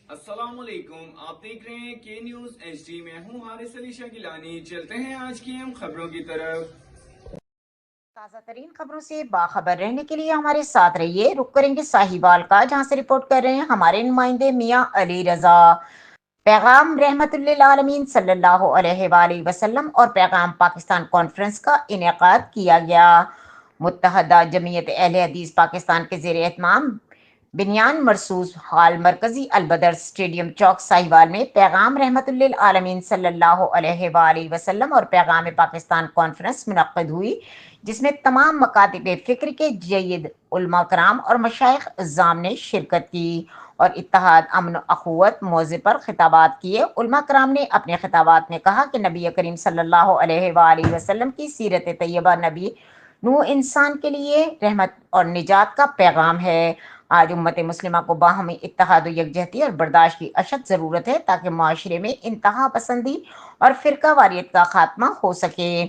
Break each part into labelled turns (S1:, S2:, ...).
S1: السلام علیکم، آپ دیکھ رہے ہیں کے نیوز ایچ ڈی۔ میں ہوں حارث علی شاہ گیلانی۔ چلتے ہیں آج کی اہم خبروں کی طرف۔
S2: تازہ ترین خبروں سے باخبر رہنے کے لیے ہمارے ساتھ رہیے۔ رخ کریں گے ساہیوال کا، جہاں سے رپورٹ کر رہے ہیں ہمارے نمائندے میاں علی رضا۔ پیغام رحمت للعالمین صلی اللہ علیہ وآلہ وسلم اور پیغام پاکستان کانفرنس کا انعقاد کیا گیا۔ متحدہ جمعیت اہل حدیث پاکستان کے زیر اہتمام بنیان مرصوص ہال مرکزی البدر اسٹیڈیم چوک ساہیوال میں پیغام رحمت للعالمین صلی اللہ علیہ وآلہ وسلم اور پیغام پاکستان کانفرنس منعقد ہوئی، جس میں تمام مکاتب فکر کے جید علماء کرام اور مشائخ عظام نے شرکت کی اور اتحاد، امن و اخوت موضوع پر خطابات کیے۔ علماء کرام نے اپنے خطابات میں کہا کہ نبی کریم صلی اللہ علیہ وآلہ وسلم کی سیرت طیبہ نبی نوح انسان کے لیے رحمت اور نجات کا پیغام ہے۔ آج امت مسلمہ کو باہمی اتحاد و یکجہتی اور برداشت کی اشد ضرورت ہے تاکہ معاشرے میں انتہا پسندی اور فرقہ واریت کا خاتمہ ہو سکے۔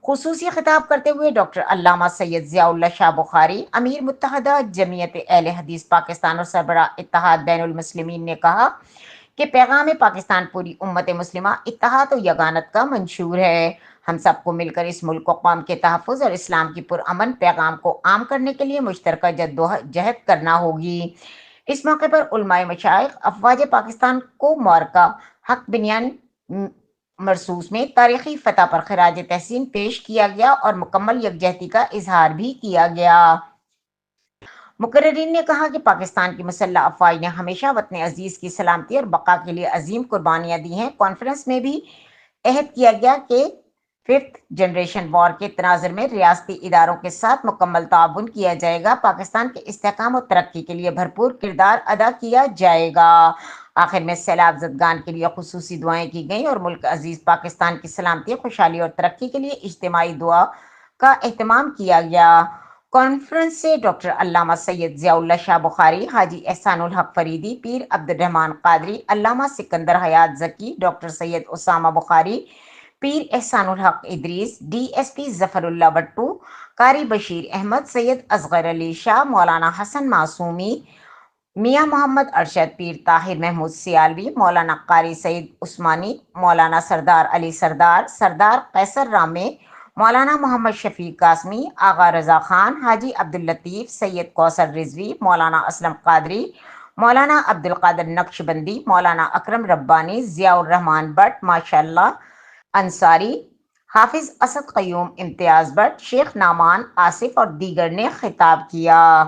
S2: خصوصی خطاب کرتے ہوئے ڈاکٹر علامہ سید ضیاء اللہ شاہ بخاری، امیر متحدہ جمعیت اہل حدیث پاکستان اور سربراہ اتحاد بین المسلمین نے کہا کہ پیغام پاکستان پوری امت مسلمہ اتحاد و یگانت کا منشور ہے۔ ہم سب کو مل کر اس ملک و قوم کے تحفظ اور اسلام کی پرامن پیغام کو عام کرنے کے لیے مشترکہ جہد کرنا ہوگی۔ اس موقع پر علماء مشائخ افواج پاکستان کو معرکہ حق بنیان مرصوص میں تاریخی فتح پر خراج تحسین پیش کیا گیا اور مکمل یکجہتی کا اظہار بھی کیا گیا۔ مقررین نے کہا کہ پاکستان کی مسلح افواج نے ہمیشہ وطن عزیز کی سلامتی اور بقا کے لیے عظیم قربانیاں دی ہیں۔ کانفرنس میں بھی عہد کیا گیا کہ 5th جنریشن وار کے تناظر میں ریاستی اداروں کے ساتھ مکمل تعاون کیا جائے گا، پاکستان کے استحکام و ترقی کے لیے بھرپور کردار ادا کیا جائے گا۔ آخر میں سیلاب زدگان کے لیے خصوصی دعائیں کی گئیں اور ملک عزیز پاکستان کی سلامتی، خوشحالی اور ترقی کے لیے اجتماعی دعا کا اہتمام کیا گیا۔ کانفرنس سے ڈاکٹر علامہ سید ضیاء اللہ شاہ بخاری، حاجی احسان الحق فریدی، پیر عبد الرحمن قادری، علامہ سکندر حیات زکی، ڈاکٹر سید اسامہ بخاری، پیر احسان الحق ادریس، ڈی ایس پی ظفر اللہ بٹو، قاری بشیر احمد، سید اصغر علی شاہ، مولانا حسن معصومی، میاں محمد ارشد، پیر طاہر محمود سیالوی، مولانا قاری سعید عثمانی، مولانا سردار علی سردار، سردار قیصر رامے، مولانا محمد شفیق قاسمی، آغا رضا خان، حاجی عبداللطیف، سید کوثر رضوی، مولانا اسلم قادری، مولانا عبد القادر نقشبندی، مولانا اکرم ربانی، ضیاء الرحمان بٹ ماشاء اللہ انصاری، حافظ اسد قیوم امتیاز بٹ، شیخ نعمان آصف اور دیگر نے خطاب کیا۔